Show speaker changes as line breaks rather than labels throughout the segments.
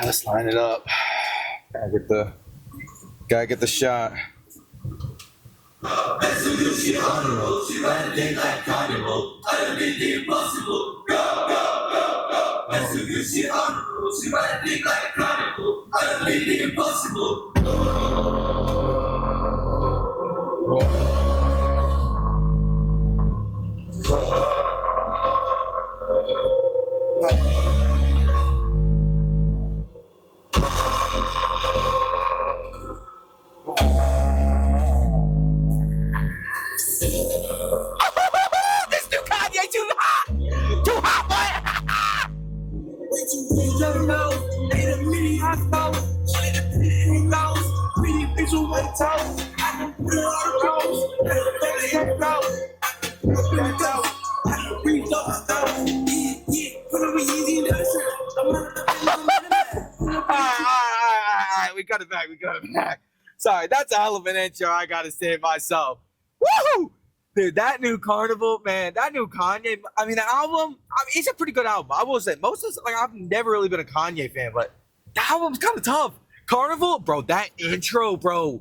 let's line it up. Gotta get the shot. This new Kanye too hot! Too hot, Alright, we got it back. Sorry, that's a hell of an intro, I gotta say it myself. Woohoo! Dude, that new Carnival, man, that new Kanye, I mean, the album, it's a pretty good album. I will say, most of this, like, I've never really been a Kanye fan, but the album's kind of tough. Carnival, bro, that intro, bro,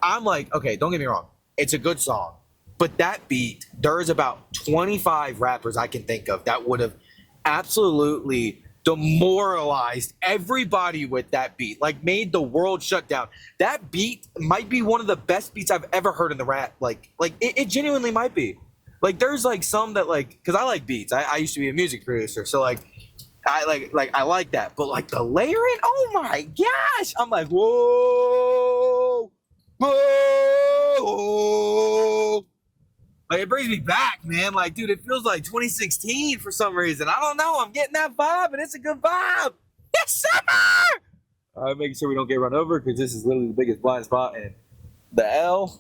I'm like, okay, don't get me wrong. It's a good song, but that beat, there's about 25 rappers I can think of that would have absolutely demoralized everybody with that beat, like made the world shut down. That beat might be one of the best beats I've ever heard in the rap. Like it genuinely might be. Like there's like some that like, because I like beats. I used to be a music producer, so like I like that. But like the layering, oh my gosh, I'm like whoa. Like it brings me back, man. Like, dude, it feels like 2016 for some reason. I don't know. I'm getting that vibe, and it's a good vibe. It's summer. Making sure we don't get run over because this is literally the biggest blind spot in the L.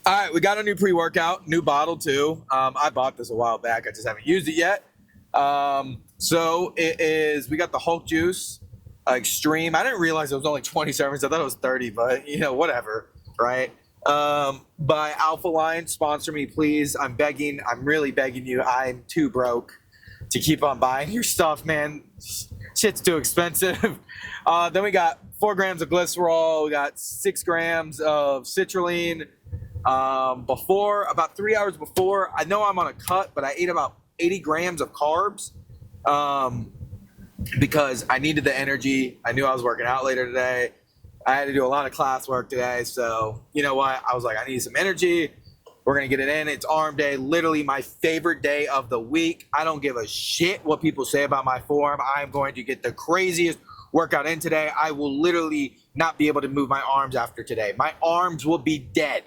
All right, we got a new pre-workout, new bottle too. I bought this a while back. I just haven't used it yet. So it is. We got the Hulk Juice Extreme. I didn't realize it was only 20 servings. I thought it was 30, but you know, whatever, right? By Alpha Line, sponsor me, please. I'm really begging you. I'm too broke to keep on buying your stuff, man. Shit's too expensive. Then we got 4 grams of glycerol. We got 6 grams of citrulline. About 3 hours before, I know I'm on a cut, but I ate about 80 grams of carbs, because I needed the energy. I knew I was working out later today. I had to do a lot of class work today, so you know what? I was like, I need some energy. We're gonna get it in. It's arm day, literally my favorite day of the week. I don't give a shit what people say about my form. I'm going to get the craziest workout in today. I will literally not be able to move my arms after today. My arms will be dead.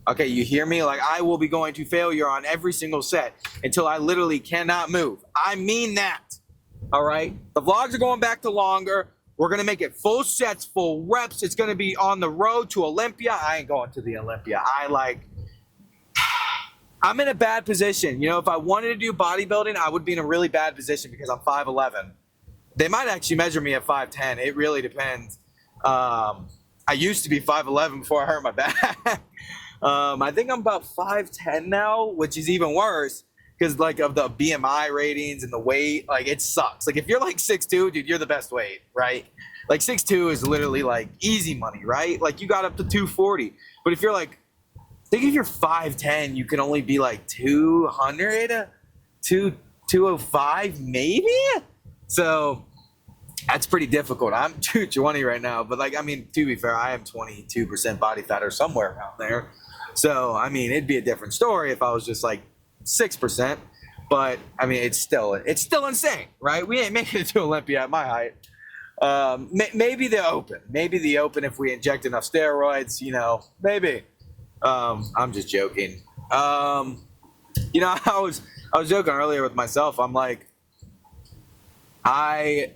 Okay, you hear me? Like I will be going to failure on every single set until I literally cannot move. I mean that. All right, the vlogs are going back to longer. We're going to make it full sets, full reps. It's going to be on the road to Olympia. I ain't going to the Olympia. I'm in a bad position. You know, if I wanted to do bodybuilding, I would be in a really bad position because I'm 5'11". They might actually measure me at 5'10". It really depends. I used to be 5'11" before I hurt my back. I think I'm about 5'10" now, which is even worse. Because like of the BMI ratings and the weight, like it sucks. Like if you're like 6'2", dude, you're the best weight, right? Like 6'2" is literally like easy money, right? Like you got up to 240. But if you're like, think if you're 5'10", you can only be like 200, 205 maybe? So that's pretty difficult. I'm 220 right now. But like, I mean, to be fair, I am 22% body fat or somewhere around there. So, I mean, it'd be a different story if I was just like 6%, but I mean, it's still insane, right? We ain't making it to Olympia at my height. Maybe the open if we inject enough steroids, you know, maybe. I'm just joking. You know, I was joking earlier with myself. I'm like, I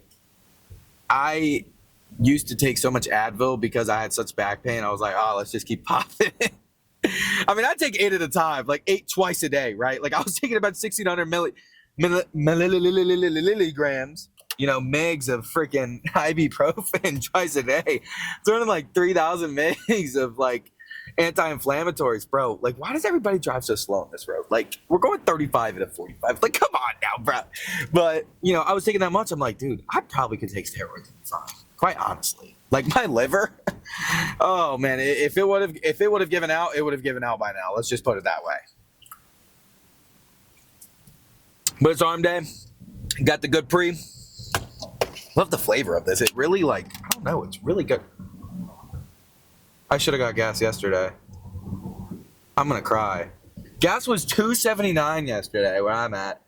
used to take so much Advil because I had such back pain. I was like, oh, let's just keep popping. I mean, I take 8 at a time, like 8 twice a day, right? Like I was taking about 1,600 milligrams, you know, megs of freaking ibuprofen twice a day. It's running like 3,000 megs of like anti-inflammatories, bro. Like, why does everybody drive so slow on this road? Like, we're going 35 and a 45. Like, come on now, bro. But you know, I was taking that much. I'm like, dude, I probably could take steroids and be fine. Quite honestly, like my liver. Oh man, if it would have given out, it would have given out by now. Let's just put it that way. But it's arm day. Got the good pre. Love the flavor of this. It really like, I don't know, it's really good. I should have got gas yesterday. I'm gonna cry. Gas was $2.79 yesterday where I'm at,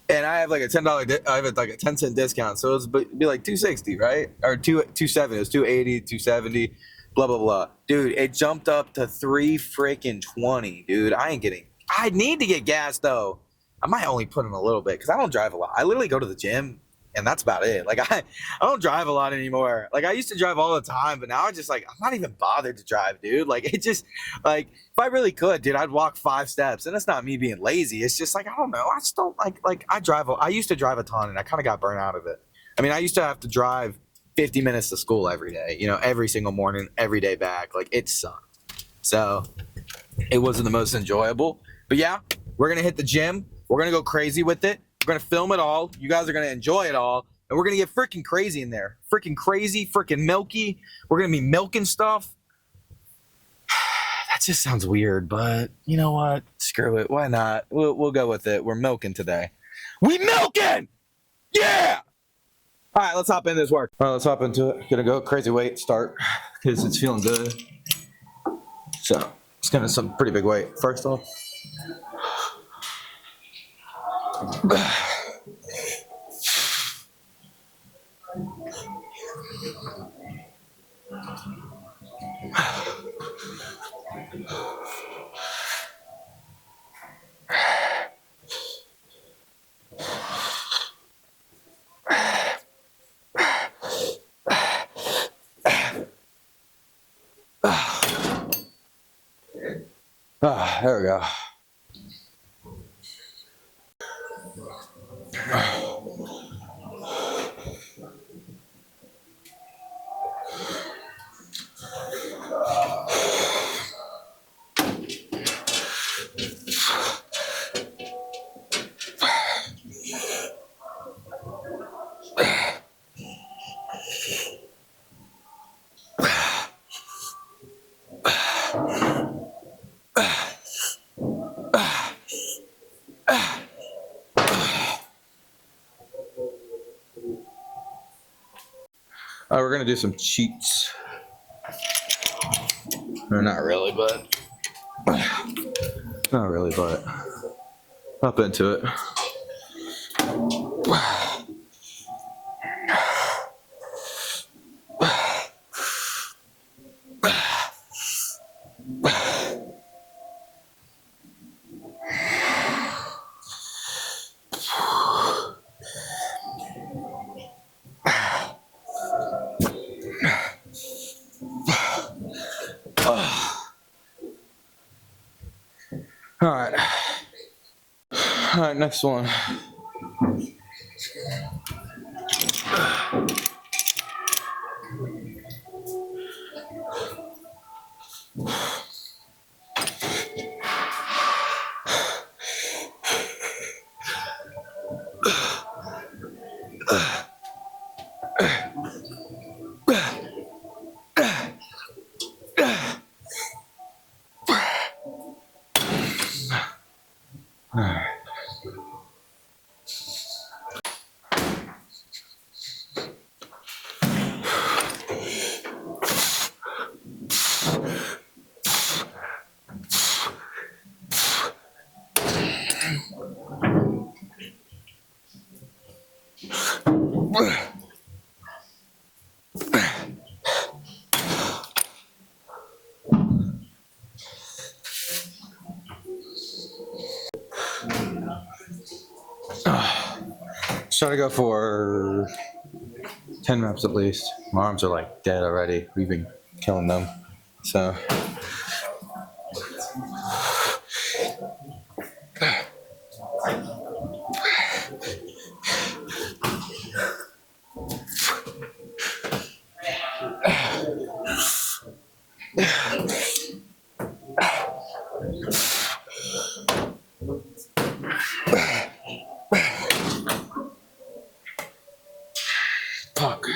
and I have like a $10. I have like a 10-cent discount, so it would be like $2.60, right? Or $2.70. It was $2.80, $2.70, blah blah blah. Dude, it jumped up to $3.20, dude. I need to get gas though. I might only put in a little bit because I don't drive a lot. I literally go to the gym and that's about it. Like I don't drive a lot anymore. Like I used to drive all the time, but now I just like, I'm not even bothered to drive, dude. Like it just like, if I really could, dude, I'd walk 5 steps, and it's not me being lazy. It's just like, I don't know. I just don't like I used to drive a ton and I kind of got burnt out of it. I mean, I used to have to drive 50 minutes to school every day, you know, every single morning, every day back. Like it sucked. So it wasn't the most enjoyable, but yeah, we're going to hit the gym. We're going to go crazy with it. We're going to film it all. You guys are going to enjoy it all. And we're going to get freaking crazy in there. Freaking crazy, freaking milky. We're going to be milking stuff. That just sounds weird, but you know what? Screw it. Why not? We'll go with it. We're milking today. We milking! Yeah! All right, let's hop into this work. All right, let's hop into it. Gonna go crazy weight start because it's feeling good. So it's gonna some pretty big weight. First off. There we go. We're gonna do some cheats. Or not really, but up into it. All right, next one. Try to go for 10 reps at least. My arms are like dead already. We've been killing them. So. Fuck.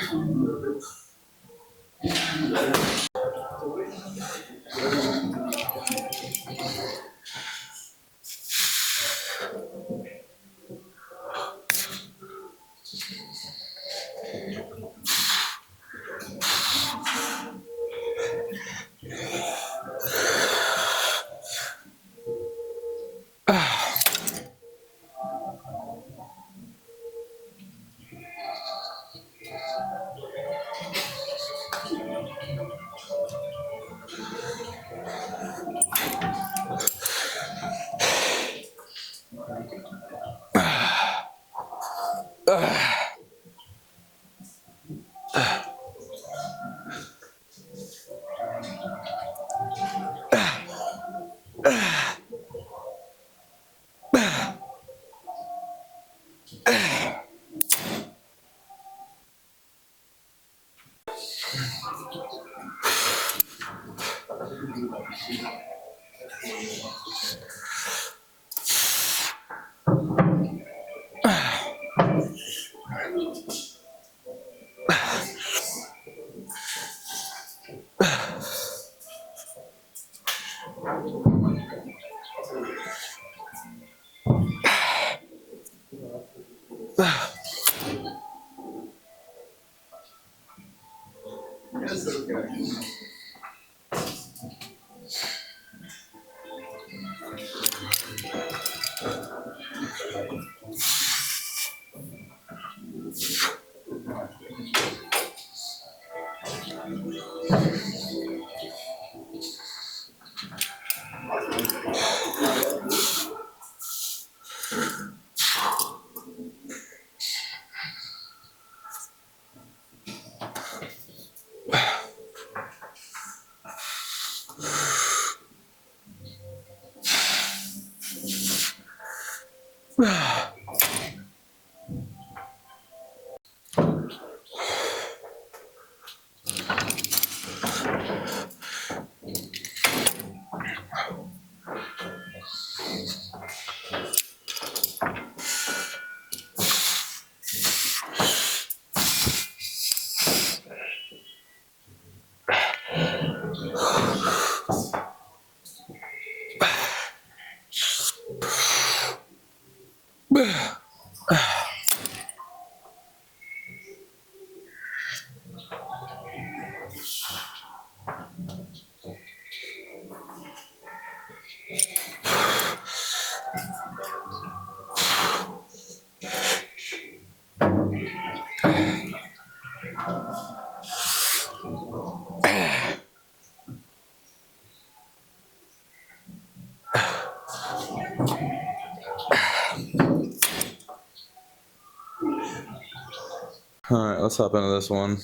Alright, let's hop into this one. I'm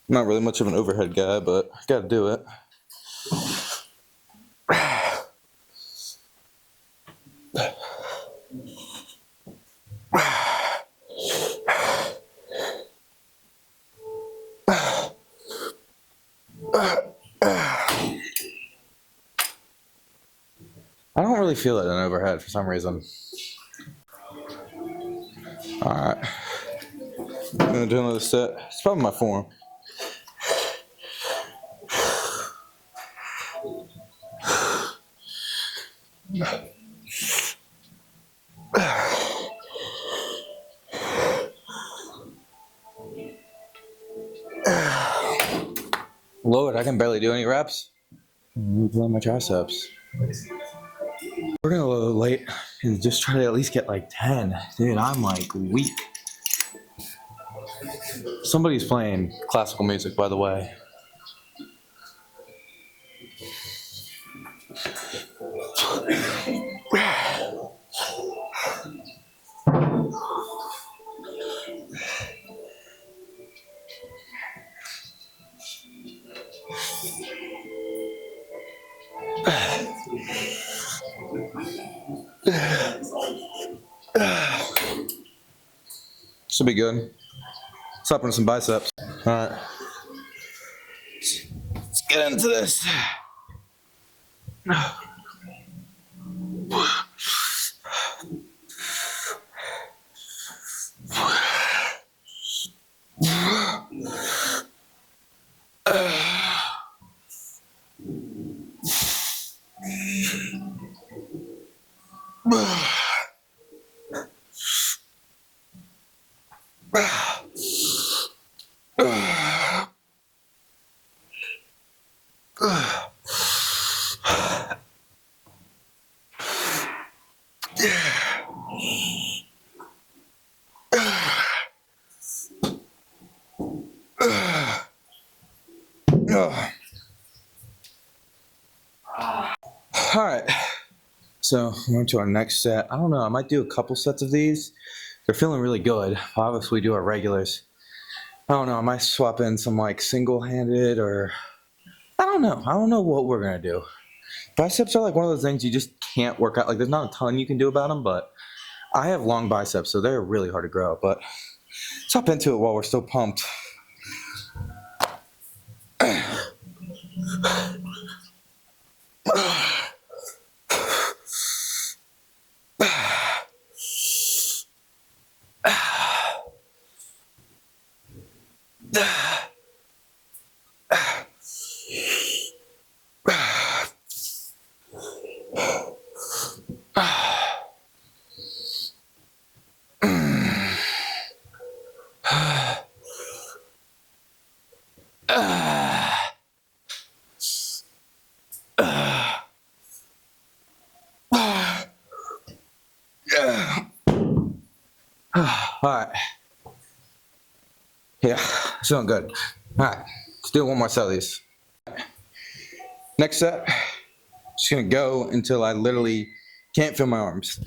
not really much of an overhead guy, but I gotta do it. I don't really feel it in overhead for some reason. Alright. I'm gonna do another set. It's probably my form. Lord, I can barely do any reps. Blow my triceps. We're gonna load late and just try to at least get like 10. Dude, I'm like weak. Somebody's playing classical music, by the way. Should be good. Let's hop into some biceps. Alright. Let's get into this. All right, so on to our next set. I don't know, I might do a couple sets of these. They're feeling really good. Obviously, we do our regulars. I don't know, I might swap in some like single-handed or I don't know. I don't know what we're gonna do. Biceps are like one of those things you just can't work out. Like there's not a ton you can do about them, but I have long biceps, so they're really hard to grow. But let's hop into it while we're still pumped. All right. Yeah, feeling good. All right, let's do one more set of these. Next set, just gonna go until I literally can't feel my arms.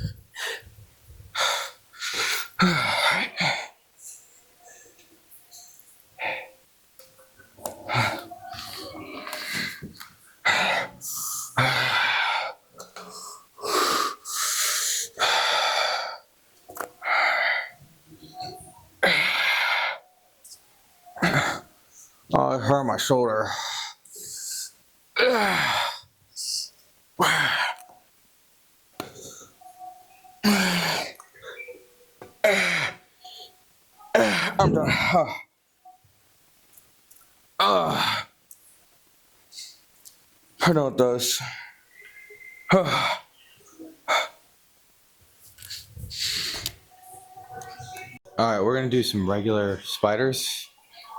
All right. Oh, it hurt my shoulder. I'm done. I know it does. All right, we're gonna do some regular spiders,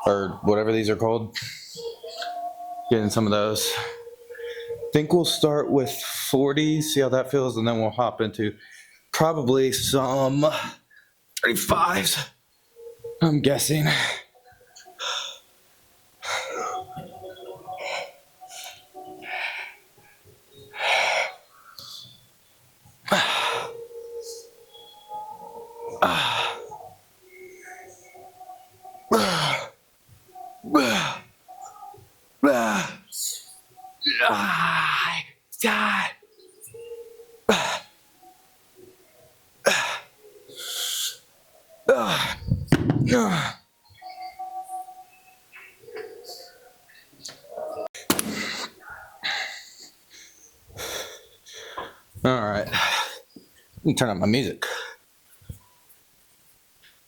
or whatever these are called. Getting some of those. Think we'll start with 40, see how that feels, and then we'll hop into probably some 35s. I'm guessing. All right, let me turn up my music.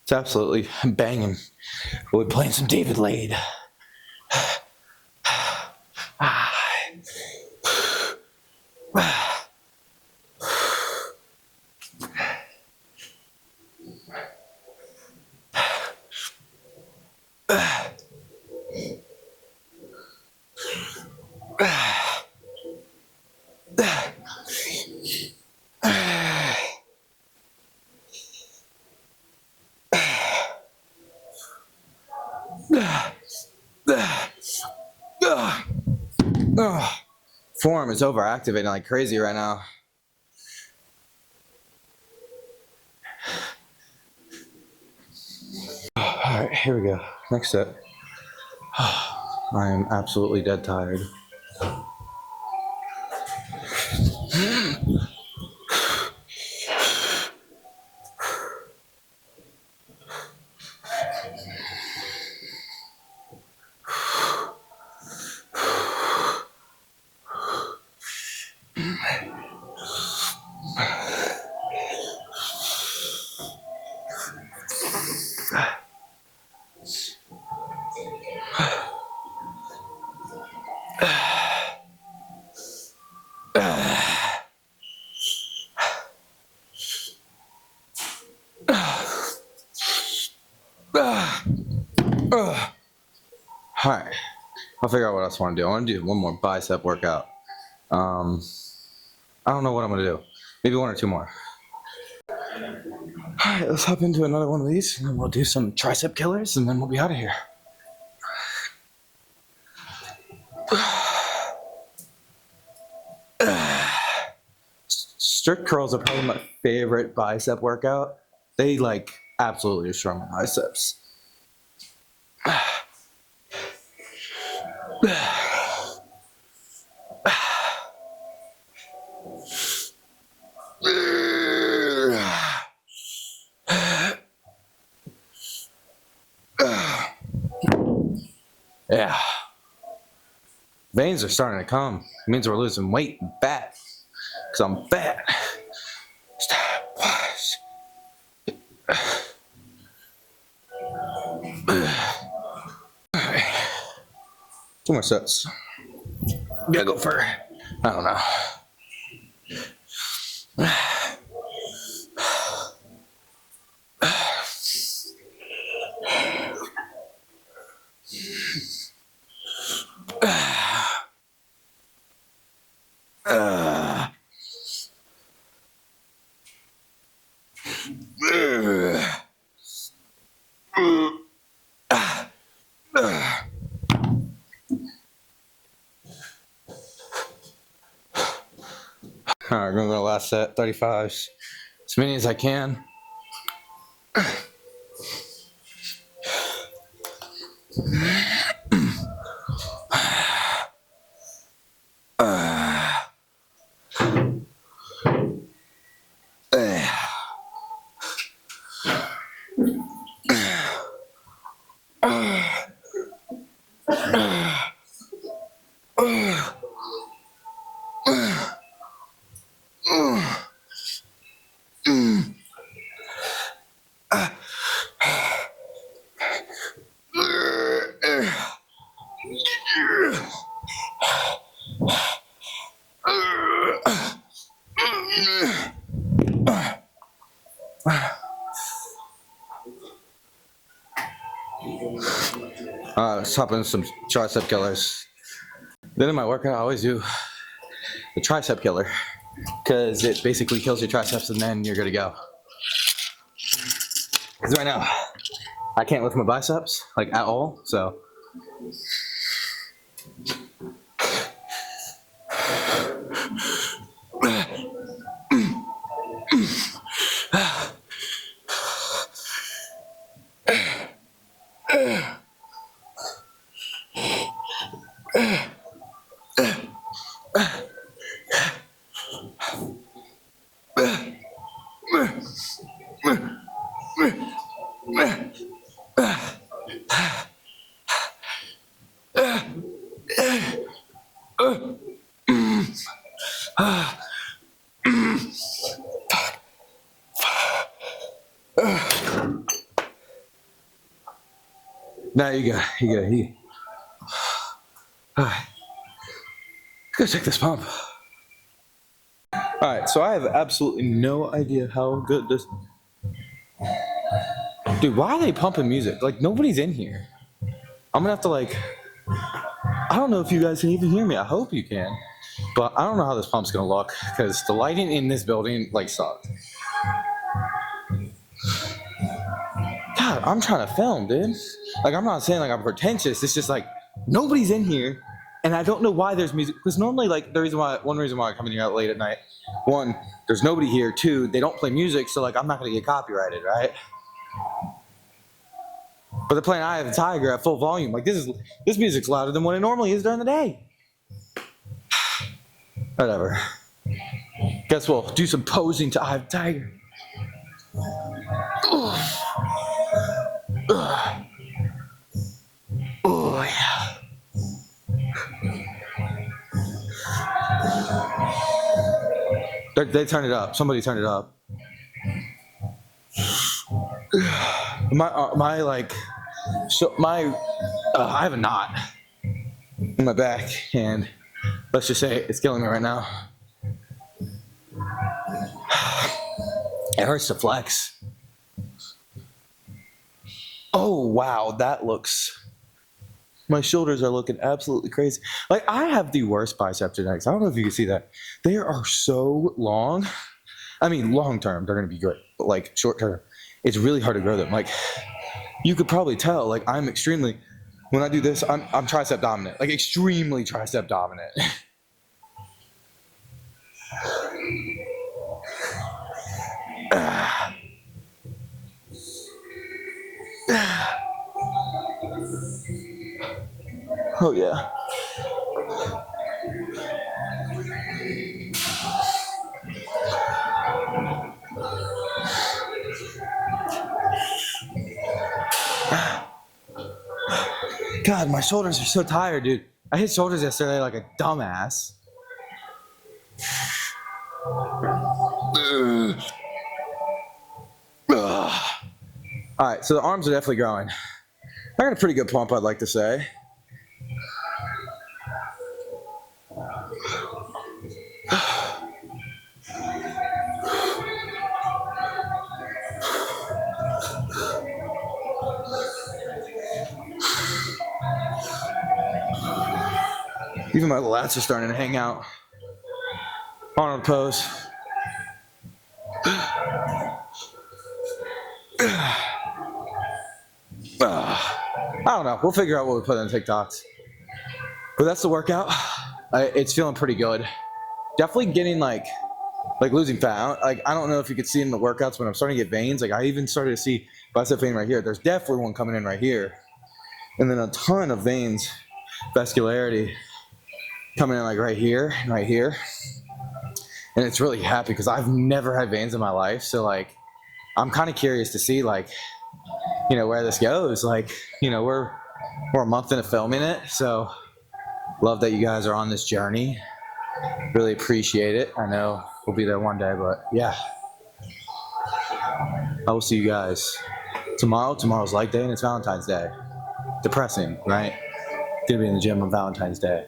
It's absolutely banging. We're playing some David Lade. Forearm is overactivating like crazy right now. All right, here we go. Next set. I am absolutely dead tired.
Ugh. All right, I'll figure out what else I want to do. I want to do one more bicep workout. I don't know what I'm gonna do. Maybe one or two more. All right, let's hop into another one of these, and then we'll do some tricep killers, and then we'll be out of here. Strict curls are probably my favorite bicep workout. They like absolutely destroy my biceps. Yeah. Veins are starting to come. It means we're losing weight and fat. Because I'm fat. Stop. Wash. Two more sets. Gotta go for, I don't know. All right, we're gonna go to the last set, 35s. As many as I can. Let's hop into some tricep killers. Then in my workout, I always do the tricep killer because it basically kills your triceps and then you're good to go. Because right now, I can't lift my biceps like at all, so. Now you got. Alright. Let's go check this pump. Alright, so I have absolutely no idea how good this. Dude, why are they pumping music? Like, nobody's in here. I'm gonna have to, like. I don't know if you guys can even hear me. I hope you can. But I don't know how this pump's gonna look because the lighting in this building, like, sucks. God, I'm trying to film, dude. Like, I'm not saying like I'm pretentious. It's just like nobody's in here, and I don't know why there's music. Because normally, like, one reason why I come in here out late at night, one, there's nobody here. Two, they don't play music, so like I'm not gonna get copyrighted, right? But they're playing "Eye of the Tiger" at full volume. Like this music's louder than what it normally is during the day. Whatever. Guess we'll do some posing to "Eye of the Tiger." Oh yeah. They turned it up. Somebody turned it up. I have a knot in my back, and let's just say it's killing me right now. It hurts to flex. Oh, wow, that looks... My shoulders are looking absolutely crazy. Like, I have the worst bicep genetics. I don't know if you can see that. They are so long. I mean, long term, they're going to be good. But, like, short term, it's really hard to grow them. Like, you could probably tell, like, I'm extremely... When I do this, I'm tricep dominant. Like, extremely tricep dominant. Oh, yeah. God, my shoulders are so tired, dude. I hit shoulders yesterday like a dumbass. All right, so the arms are definitely growing. I got a pretty good pump, I'd like to say. Even my lats are starting to hang out. Arnold pose. I don't know. We'll figure out what we put in TikToks. But that's the workout. It's feeling pretty good. Definitely getting like losing fat. Like, I don't know if you could see in the workouts when I'm starting to get veins. Like, I even started to see bicep vein right here. There's definitely one coming in right here. And then a ton of veins, vascularity coming in like right here and right here. And it's really happy because I've never had veins in my life. So like, I'm kind of curious to see like, you know, where this goes. Like, you know, we're a month into filming it. So love that you guys are on this journey. Really appreciate it. I know we'll be there one day, but yeah. I will see you guys tomorrow. Tomorrow's leg day and it's Valentine's Day. Depressing, right? Gonna be in the gym on Valentine's Day.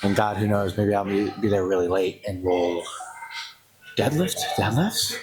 And God, who knows, maybe I'll be there really late and we'll deadlifts.